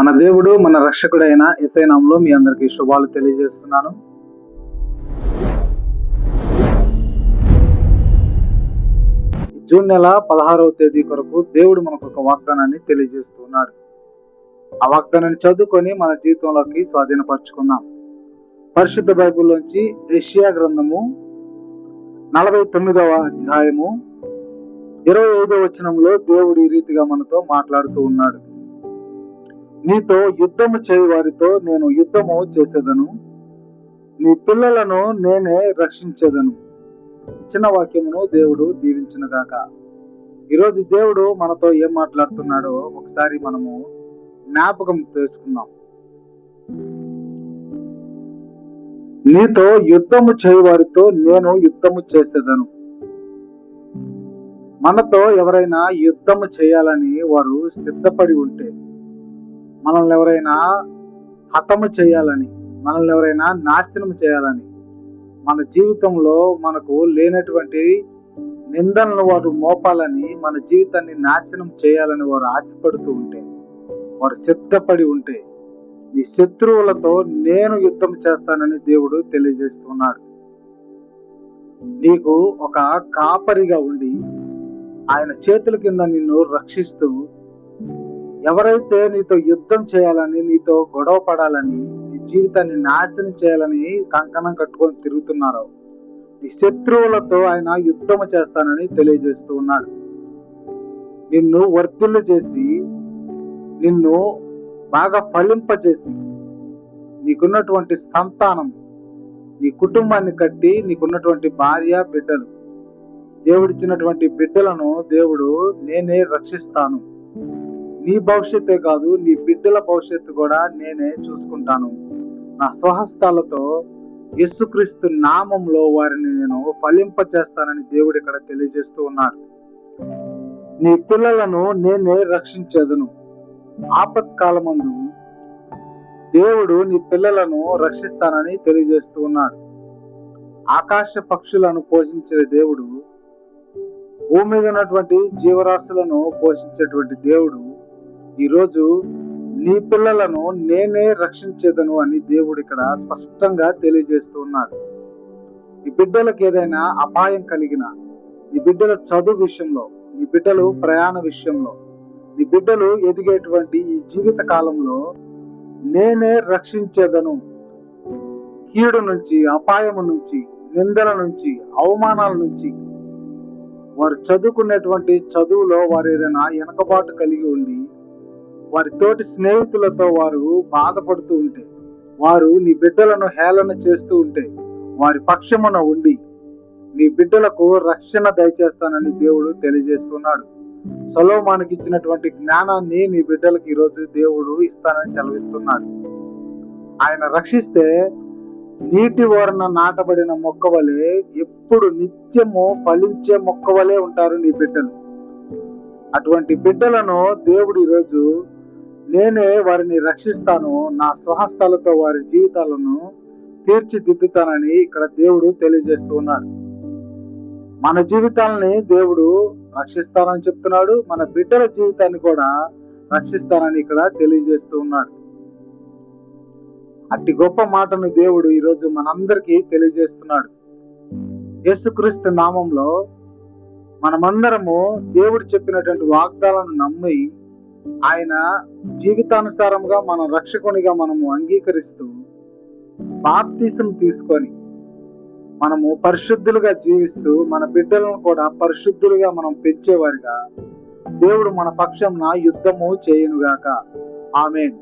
మన దేవుడు మన రక్షకుడైన యేసయ్య నామములో మీ అందరికీ శుభాలు తెలియజేస్తున్నాను. జూన్ నెల 16వ తేదీ కొరకు దేవుడు మనకు ఒక వాగ్దానాన్ని తెలియజేస్తున్నాడు. ఆ వాగ్దానాన్ని చదువుకొని మన జీవితంలోకి స్వాధీనపరచుకుందాం. పరిశుద్ధ బైబిల్లోంచి యెషయా గ్రంథము 49వ అధ్యాయము 25వ వచనంలో దేవుడు ఈ రీతిగా మనతో మాట్లాడుతూ ఉన్నాడు. నీతో యుద్ధము చేయి వారితో నేను యుద్ధము చేసేదను, నీ పిల్లలను నేనే రక్షించేదను. ఇచ్చిన వాక్యమును దేవుడు దీవించును గాక. ఈరోజు దేవుడు మనతో ఏం మాట్లాడుతున్నాడో ఒకసారి మనము జ్ఞాపకం చేసుకుందాం. నీతో యుద్ధము చేయి వారితో నేను యుద్ధము చేసేదను. మనతో ఎవరైనా యుద్ధము చేయాలని వారు సిద్ధపడి ఉంటే, మనల్ని ఎవరైనా హతము చేయాలని, మనల్ని ఎవరైనా నాశనం చేయాలని, మన జీవితంలో మనకు లేనటువంటి నిందలను వారు మోపాలని, మన జీవితాన్ని నాశనం చేయాలని వారు ఆశపడుతూ ఉంటే, వారు సిద్ధపడి ఉంటే, నీ శత్రువులతో నేను యుద్ధం చేస్తానని దేవుడు తెలియజేస్తున్నాడు. నీకు ఒక కాపరిగా ఉండి ఆయన చేతుల కింద నిన్ను రక్షిస్తూ, ఎవరైతే నీతో యుద్ధం చేయాలని, నీతో గొడవ పడాలని, నీ జీవితాన్ని నాశనం చేయాలని కంకణం కట్టుకొని తిరుగుతున్నారో, నీ శత్రువులతో ఆయన యుద్ధం చేస్తానని తెలియజేస్తూ ఉన్నాడు. నిన్ను వర్ధిల్లు చేసి, నిన్ను బాగా ఫలింపజేసి, నీకున్నటువంటి సంతానం, నీ కుటుంబాన్ని కట్టి, నీకున్నటువంటి భార్య బిడ్డలు, దేవుడిచ్చినటువంటి బిడ్డలను దేవుడు నేనే రక్షిస్తాను. నీ భవిష్యత్తే కాదు, నీ బిడ్డల భవిష్యత్తు కూడా నేనే చూసుకుంటాను. నా స్వహస్తాలతో యేసుక్రీస్తు నామంలో వారిని నేను ఫలింపచేస్తానని దేవుడు ఇక్కడ తెలియజేస్తూ ఉన్నాడు. నీ పిల్లలను నేనే రక్షించేదను. ఆపత్కాలమందు దేవుడు నీ పిల్లలను రక్షిస్తానని తెలియజేస్తూ ఉన్నాడు. ఆకాశ పక్షులను పోషించే దేవుడు, భూమి మీద ఉన్నటువంటి జీవరాశులను పోషించేటువంటి దేవుడు ఈరోజు నీ పిల్లలను నేనే రక్షించేదను అని దేవుడు ఇక్కడ స్పష్టంగా తెలియజేస్తూ ఉన్నాడు. నీ బిడ్డలకు ఏదైనా అపాయం కలిగిన, నీ బిడ్డల చదువు విషయంలో, నీ బిడ్డలు ప్రయాణ విషయంలో, నీ బిడ్డలు ఎదిగేటువంటి ఈ జీవిత కాలంలో నేనే రక్షించేదను. కీడు నుంచి, అపాయము నుంచి, నిందల నుంచి, అవమానాల నుంచి, వారు చదువుకునేటువంటి చదువులో వారు ఏదైనా వెనకబాటు కలిగి ఉండి, వారి తోటి స్నేహితులతో వారు బాధపడుతూ ఉంటే, వారు నీ బిడ్డలను హేళన చేస్తూ ఉంటే, వారి పక్షమున ఉండి నీ బిడ్డలకు రక్షణ దయచేస్తానని దేవుడు తెలియజేస్తున్నాడు. సొలొమోనుకి ఇచ్చినటువంటి జ్ఞానాన్ని నీ బిడ్డలకు ఈరోజు దేవుడు ఇస్తానని సెలవిస్తున్నాడు. ఆయన రక్షిస్తే నీటి ఓరన నాటబడిన మొక్క వలె, ఎప్పుడు నిత్యము ఫలించే మొక్క వలె ఉంటారు నీ బిడ్డలు. అటువంటి బిడ్డలను దేవుడు ఈరోజు నేనే వారిని రక్షిస్తాను, నా స్వహస్తాలతో వారి జీవితాలను తీర్చిదిద్దుతానని ఇక్కడ దేవుడు తెలియజేస్తూ ఉన్నాడు. మన జీవితాలని దేవుడు రక్షిస్తానని చెప్తున్నాడు. మన బిడ్డల జీవితాన్ని కూడా రక్షిస్తానని ఇక్కడ తెలియజేస్తూ ఉన్నాడు. అట్టి గొప్ప మాటను దేవుడు ఈరోజు మనందరికీ తెలియజేస్తున్నాడు. యేసుక్రీస్తు నామంలో మనమందరము దేవుడు చెప్పినటువంటి వాగ్దానాలను నమ్మి, ఆయన జీవితానుసారంగా మన రక్షకునిగా మనము అంగీకరిస్తూ బాప్తిసం తీసుకొని మనము పరిశుద్ధులుగా జీవిస్తూ, మన బిడ్డలను కూడా పరిశుద్ధులుగా మనం పెంచేవారిగా దేవుడు మన పక్షంన యుద్ధము చేయునుగాక. ఆమేన్.